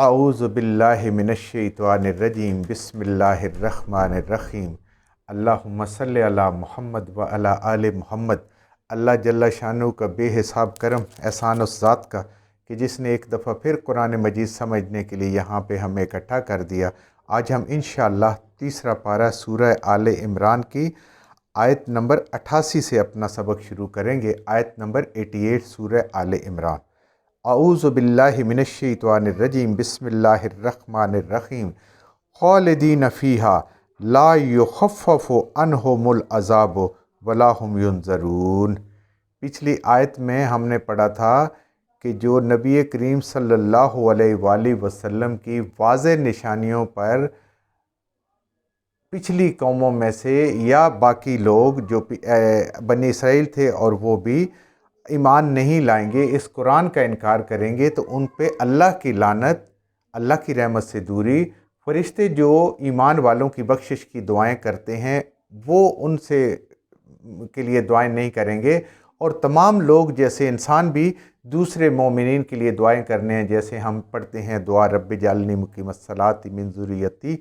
اعوذ باللہ من الشیطان الرجیم بسم اللہ الرحمن الرحیم اللہم صلی علی محمد و علی آل محمد۔ اللہ جل شانہ کا بے حساب کرم احسان اس ذات کا کہ جس نے ایک دفعہ پھر قرآن مجید سمجھنے کے لیے یہاں پہ ہمیں اکٹھا کر دیا۔ آج ہم انشاءاللہ تیسرا پارہ سورہ آل عمران کی آیت نمبر 88 سے اپنا سبق شروع کریں گے۔ آیت نمبر 88 سورہ آل عمران۔ اعوذ باللہ من الشیطان الرجیم بسم اللہ الرحمن الرحیم خالدین فیہا لا یخفف عنہم العذاب ولا هم ینظرون۔ پچھلی آیت میں ہم نے پڑھا تھا کہ جو نبی کریم صلی اللہ علیہ وآلہ وسلم کی واضح نشانیوں پر پچھلی قوموں میں سے یا باقی لوگ جو بنی اسرائیل تھے اور وہ بھی ایمان نہیں لائیں گے، اس قرآن کا انکار کریں گے، تو ان پہ اللہ کی لعنت، اللہ کی رحمت سے دوری۔ فرشتے جو ایمان والوں کی بخشش کی دعائیں کرتے ہیں وہ ان سے کے لیے دعائیں نہیں کریں گے، اور تمام لوگ جیسے انسان بھی دوسرے مومنین کے لیے دعائیں کرنے ہیں، جیسے ہم پڑھتے ہیں دعا رب اجعلنی مقیم الصلاۃ من ذریتی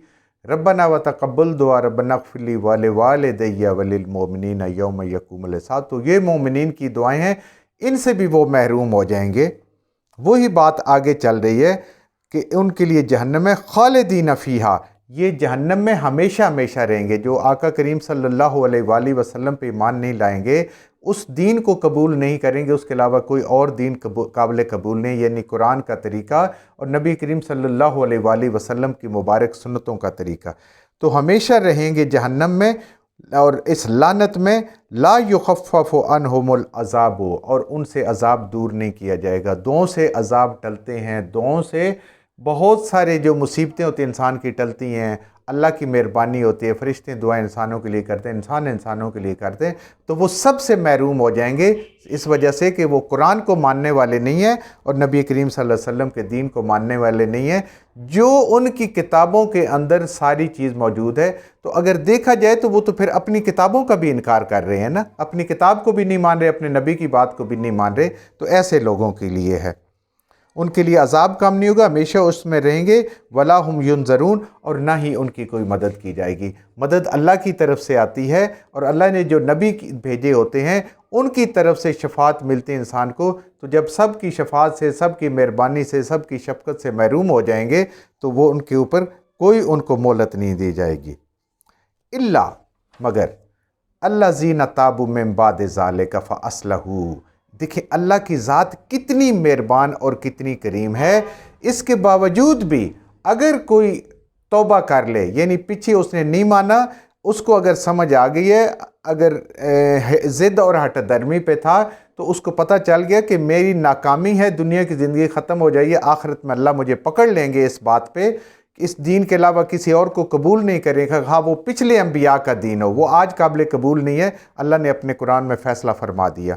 ربنا وتقبل دعا ربنا اغفر لی ولوالدی وللمؤمنین یوم یقوم الحساب۔ تو یہ مومنین کی دعائیں ہیں، ان سے بھی وہ محروم ہو جائیں گے۔ وہی بات آگے چل رہی ہے کہ ان کے لیے جہنم ہے، خالدین فیہا، یہ جہنم میں ہمیشہ ہمیشہ رہیں گے۔ جو آقا کریم صلی اللہ علیہ وآلہ وسلم پہ ایمان نہیں لائیں گے، اس دین کو قبول نہیں کریں گے، اس کے علاوہ کوئی اور دین قابل قبول نہیں، یعنی قرآن کا طریقہ اور نبی کریم صلی اللہ علیہ وآلہ وسلم کی مبارک سنتوں کا طریقہ، تو ہمیشہ رہیں گے جہنم میں اور اس لعنت میں۔ لا یخفف عنہم العذاب، اور ان سے عذاب دور نہیں کیا جائے گا۔ دعاؤں سے عذاب ٹلتے ہیں، دعاؤں سے بہت سارے جو مصیبتیں ہوتی ہیں انسان کی ٹلتی ہیں، اللہ کی مہربانی ہوتی ہے، فرشتے دعائیں انسانوں کے لیے کرتے ہیں، انسان انسانوں کے لیے کرتے ہیں، تو وہ سب سے محروم ہو جائیں گے، اس وجہ سے کہ وہ قرآن کو ماننے والے نہیں ہیں اور نبی کریم صلی اللہ علیہ وسلم کے دین کو ماننے والے نہیں ہیں، جو ان کی کتابوں کے اندر ساری چیز موجود ہے۔ تو اگر دیکھا جائے تو وہ تو پھر اپنی کتابوں کا بھی انکار کر رہے ہیں نا، اپنی کتاب کو بھی نہیں مان رہے، اپنے نبی کی بات کو بھی نہیں مان رہے، تو ایسے لوگوں کے لیے ہے، ان کے لیے عذاب کم نہیں ہوگا، ہمیشہ اس میں رہیں گے۔ ولا هم ینظرون، اور نہ ہی ان کی کوئی مدد کی جائے گی۔ مدد اللہ کی طرف سے آتی ہے، اور اللہ نے جو نبی بھیجے ہوتے ہیں ان کی طرف سے شفاعت ملتی ہے انسان کو۔ تو جب سب کی شفاعت سے، سب کی مہربانی سے، سب کی شفقت سے محروم ہو جائیں گے تو وہ ان کے اوپر کوئی ان کو مہلت نہیں دی جائے گی۔ الا، مگر الذین تابوا من بعد ذلک فاصلحوا۔ دیکھیں اللہ کی ذات کتنی مہربان اور کتنی کریم ہے، اس کے باوجود بھی اگر کوئی توبہ کر لے، یعنی پیچھے اس نے نہیں مانا، اس کو اگر سمجھ آ گئی ہے، اگر ضد اور ہٹ درمی پہ تھا تو اس کو پتہ چل گیا کہ میری ناکامی ہے، دنیا کی زندگی ختم ہو جائے گی، آخرت میں اللہ مجھے پکڑ لیں گے اس بات پہ، اس دین کے علاوہ کسی اور کو قبول نہیں کرے گا، ہاں وہ پچھلے انبیاء کا دین ہو، وہ آج قابل قبول نہیں ہے، اللہ نے اپنے قرآن میں فیصلہ فرما دیا۔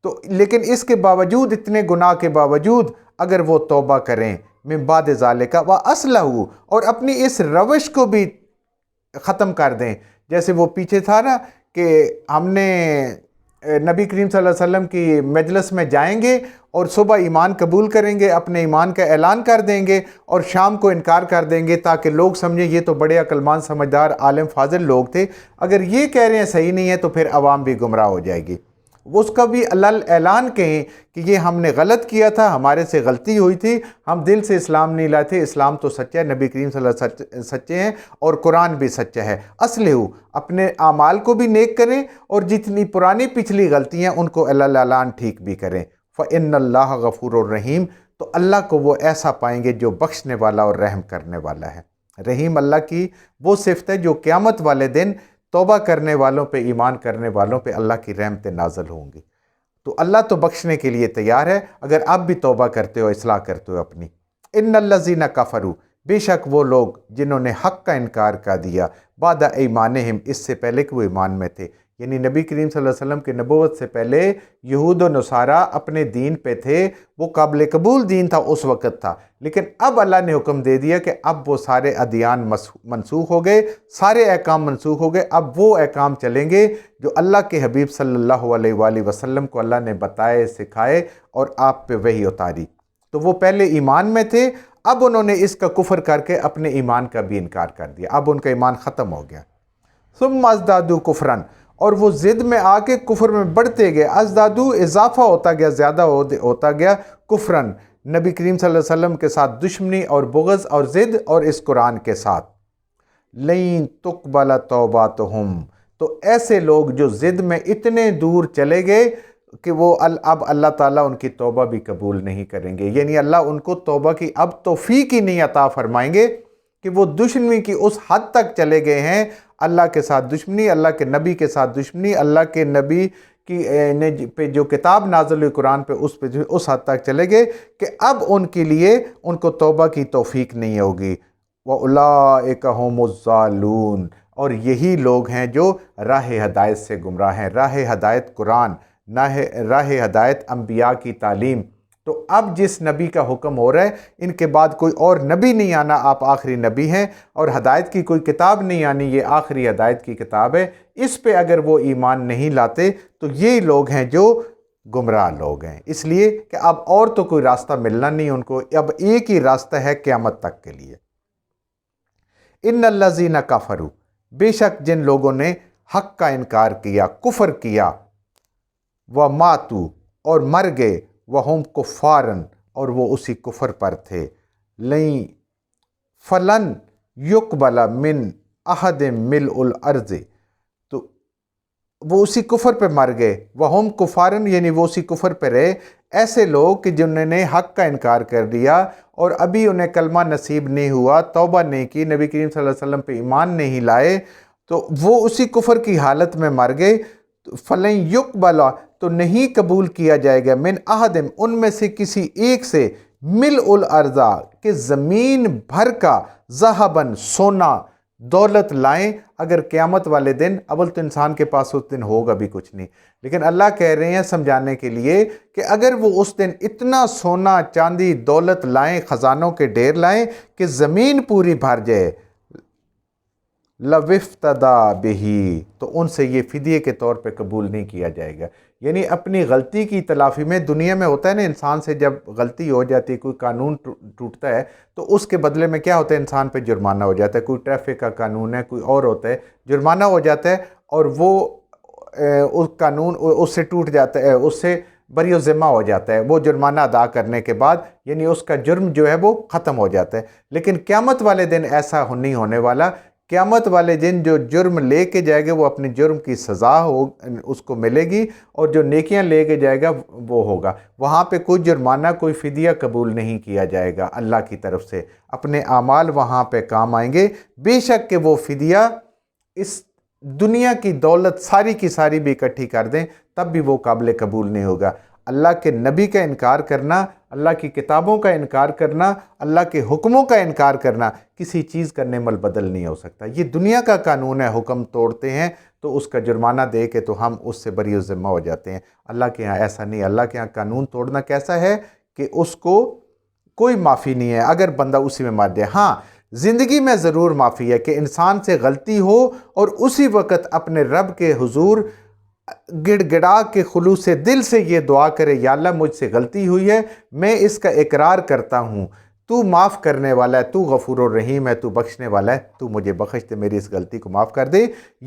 تو لیکن اس کے باوجود، اتنے گناہ کے باوجود اگر وہ توبہ کریں من بعد ذالک واصلحوا، اور اپنی اس روش کو بھی ختم کر دیں، جیسے وہ پیچھے تھا نا کہ ہم نے نبی کریم صلی اللہ علیہ وسلم کی مجلس میں جائیں گے اور صبح ایمان قبول کریں گے، اپنے ایمان کا اعلان کر دیں گے اور شام کو انکار کر دیں گے تاکہ لوگ سمجھیں یہ تو بڑے عقلمند سمجھدار عالم فاضل لوگ تھے۔ اگر یہ کہہ رہے ہیں صحیح نہیں ہے تو پھر عوام بھی گمراہ ہو جائے گی۔ اس کا بھی اعلان کہیں کہ یہ ہم نے غلط کیا تھا، ہمارے سے غلطی ہوئی تھی، ہم دل سے اسلام نہیں لائے تھے، اسلام تو سچا ہے، نبی کریم صلی اللہ علیہ وسلم سچے ہیں اور قرآن بھی سچا ہے۔ اصلحوا، اپنے اعمال کو بھی نیک کریں اور جتنی پرانی پچھلی غلطیاں ان کو اعلان ٹھیک بھی کریں۔ فإن اللہ غفور الرحیم، تو اللہ کو وہ ایسا پائیں گے جو بخشنے والا اور رحم کرنے والا ہے۔ رحیم اللہ کی وہ صفت ہے جو قیامت والے دن توبہ کرنے والوں پہ، ایمان کرنے والوں پہ اللہ کی رحمتیں نازل ہوں گی۔ تو اللہ تو بخشنے کے لیے تیار ہے اگر آپ بھی توبہ کرتے ہو، اصلاح کرتے ہو اپنی۔ ان الذین کفروا، بے شک وہ لوگ جنہوں نے حق کا انکار کر دیا، بعد ایمانہم، اس سے پہلے کہ وہ ایمان میں تھے، یعنی نبی کریم صلی اللہ علیہ وسلم کے نبوت سے پہلے یہود و نصارہ اپنے دین پہ تھے، وہ قابل قبول دین تھا اس وقت تھا، لیکن اب اللہ نے حکم دے دیا کہ اب وہ سارے ادیان منسوخ ہو گئے، سارے احکام منسوخ ہو گئے، اب وہ احکام چلیں گے جو اللہ کے حبیب صلی اللہ علیہ وآلہ وسلم کو اللہ نے بتائے، سکھائے اور آپ پہ وحی اتاری۔ تو وہ پہلے ایمان میں تھے، اب انہوں نے اس کا کفر کر کے اپنے ایمان کا بھی انکار کر دیا، اب ان کا ایمان ختم ہو گیا۔ ثم ازدادوا کفرن، اور وہ ضد میں آ کے کفر میں بڑھتے گئے، ازدادو اضافہ ہوتا گیا، زیادہ ہوتا گیا، کفرن نبی کریم صلی اللہ علیہ وسلم کے ساتھ دشمنی اور بغض اور ضد اور اس قرآن کے ساتھ۔ لَن تُقْبَلَ تَوْبَاتُهُمْ، تو ایسے لوگ جو ضد میں اتنے دور چلے گئے کہ وہ اب اللہ تعالیٰ ان کی توبہ بھی قبول نہیں کریں گے، یعنی اللہ ان کو توبہ کی اب توفیق ہی نہیں عطا فرمائیں گے کہ وہ دشمنی کی اس حد تک چلے گئے ہیں، اللہ کے ساتھ دشمنی، اللہ کے نبی کے ساتھ دشمنی، اللہ کے نبی کی پہ جو کتاب نازل ہوئی قرآن پہ اس حد تک چلے گئے کہ اب ان کے لیے ان کو توبہ کی توفیق نہیں ہوگی۔ وَأُولَٰئِكَ هُمُ الضَّالُّونَ، اور یہی لوگ ہیں جو راہ ہدایت سے گمراہ ہیں۔ راہ ہدایت قرآن، راہ ہدایت انبیاء کی تعلیم۔ تو اب جس نبی کا حکم ہو رہا ہے، ان کے بعد کوئی اور نبی نہیں آنا، آپ آخری نبی ہیں، اور ہدایت کی کوئی کتاب نہیں آنی، یہ آخری ہدایت کی کتاب ہے۔ اس پہ اگر وہ ایمان نہیں لاتے تو یہ لوگ ہیں جو گمراہ لوگ ہیں، اس لیے کہ اب اور تو کوئی راستہ ملنا نہیں ان کو، اب ایک ہی راستہ ہے قیامت تک کے لیے۔ ان الذین کفروا، بے شک جن لوگوں نے حق کا انکار کیا، کفر کیا، وماتوا، اور مر گئے، وہم کفارن، اور وہ اسی کفر پر تھے، فلن یقبل من احد ملء الارض، تو وہ اسی کفر پہ مر گئے، وہم کفارن یعنی وہ اسی کفر پہ رہے۔ ایسے لوگ کہ جنہوں نے حق کا انکار کر دیا اور ابھی انہیں کلمہ نصیب نہیں ہوا، توبہ نہیں کی، نبی کریم صلی اللہ علیہ وسلم پہ ایمان نہیں لائے، تو وہ اسی کفر کی حالت میں مر گئے، فلن یقبل، تو نہیں قبول کیا جائے گا، من احدم، ان میں سے کسی ایک سے، ملء الارض، کہ زمین بھر کا، ذہباً، سونا، دولت لائیں اگر قیامت والے دن، اول تو انسان کے پاس اس دن ہوگا بھی کچھ نہیں، لیکن اللہ کہہ رہے ہیں سمجھانے کے لیے کہ اگر وہ اس دن اتنا سونا، چاندی، دولت لائیں، خزانوں کے ڈھیر لائیں کہ زمین پوری بھر جائے، لَوِفْتَدَا بِهِ، تو ان سے یہ فدیے کے طور پہ قبول نہیں کیا جائے گا۔ یعنی اپنی غلطی کی تلافی میں، دنیا میں ہوتا ہے نا، انسان سے جب غلطی ہو جاتی ہے، کوئی قانون ٹوٹتا ہے تو اس کے بدلے میں کیا ہوتا ہے، انسان پہ جرمانہ ہو جاتا ہے، کوئی ٹریفک کا قانون ہے، کوئی اور ہوتا ہے، جرمانہ ہو جاتا ہے، اور وہ اس قانون اس سے ٹوٹ جاتا ہے، اس سے بری و ذمہ ہو جاتا ہے وہ جرمانہ ادا کرنے کے بعد، یعنی اس کا جرم جو ہے وہ ختم ہو جاتا ہے۔ لیکن قیامت والے دن ایسا نہیں ہونے والا، قیامت والے دن جو جرم لے کے جائے گا وہ اپنے جرم کی سزا اس کو ملے گی، اور جو نیکیاں لے کے جائے گا وہ ہوگا۔ وہاں پہ کوئی جرمانہ، کوئی فدیہ قبول نہیں کیا جائے گا اللہ کی طرف سے، اپنے اعمال وہاں پہ کام آئیں گے، بے شک کہ وہ فدیہ اس دنیا کی دولت ساری کی ساری بھی اکٹھی کر دیں تب بھی وہ قابل قبول نہیں ہوگا۔ اللہ کے نبی کا انکار کرنا، اللہ کی کتابوں کا انکار کرنا، اللہ کے حکموں کا انکار کرنا کسی چیز کا نعم البدل نہیں ہو سکتا۔ یہ دنیا کا قانون ہے، حکم توڑتے ہیں تو اس کا جرمانہ دے کے تو ہم اس سے بری و ذمہ ہو جاتے ہیں۔ اللہ کے ہاں ایسا نہیں، اللہ کے ہاں قانون توڑنا کیسا ہے کہ اس کو کوئی معافی نہیں ہے اگر بندہ اسی میں مر جائے۔ ہاں، زندگی میں ضرور معافی ہے کہ انسان سے غلطی ہو اور اسی وقت اپنے رب کے حضور گڑ گڑا کے خلوص دل سے یہ دعا کرے، یا اللہ مجھ سے غلطی ہوئی ہے، میں اس کا اقرار کرتا ہوں، تو معاف کرنے والا ہے، تو غفور الرحیم ہے، تو بخشنے والا ہے، تو مجھے بخش دے، میری اس غلطی کو معاف کر دے۔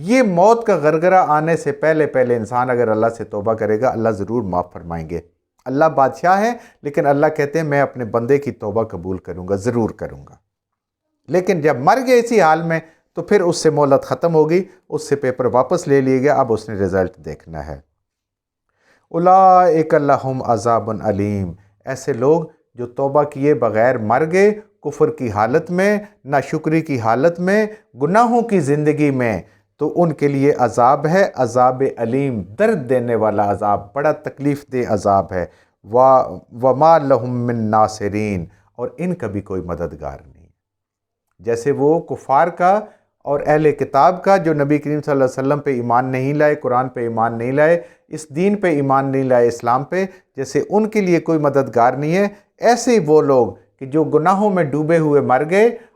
یہ موت کا غرغرہ آنے سے پہلے انسان اگر اللہ سے توبہ کرے گا، اللہ ضرور معاف فرمائیں گے۔ اللہ بادشاہ ہے، لیکن اللہ کہتے ہیں میں اپنے بندے کی توبہ قبول کروں گا، ضرور کروں گا۔ لیکن جب مر گئے اسی حال میں تو پھر اس سے مہلت ختم ہو گئی، اس سے پیپر واپس لے لیے گیا، اب اس نے رزلٹ دیکھنا ہے۔ اولئک لہم عذاب علیم، ایسے لوگ جو توبہ کیے بغیر مر گئے، کفر کی حالت میں، ناشکری کی حالت میں، گناہوں کی زندگی میں، تو ان کے لیے عذاب ہے، عذاب علیم، درد دینے والا عذاب، بڑا تکلیف دہ عذاب ہے۔ وما لہم من ناصرین، اور ان کا بھی کوئی مددگار نہیں۔ جیسے وہ کفار کا اور اہل کتاب کا جو نبی کریم صلی اللہ علیہ وسلم پہ ایمان نہیں لائے، قرآن پہ ایمان نہیں لائے، اس دین پہ ایمان نہیں لائے، اسلام پہ، جیسے ان کے لیے کوئی مددگار نہیں ہے، ایسے ہی وہ لوگ کہ جو گناہوں میں ڈوبے ہوئے مر گئے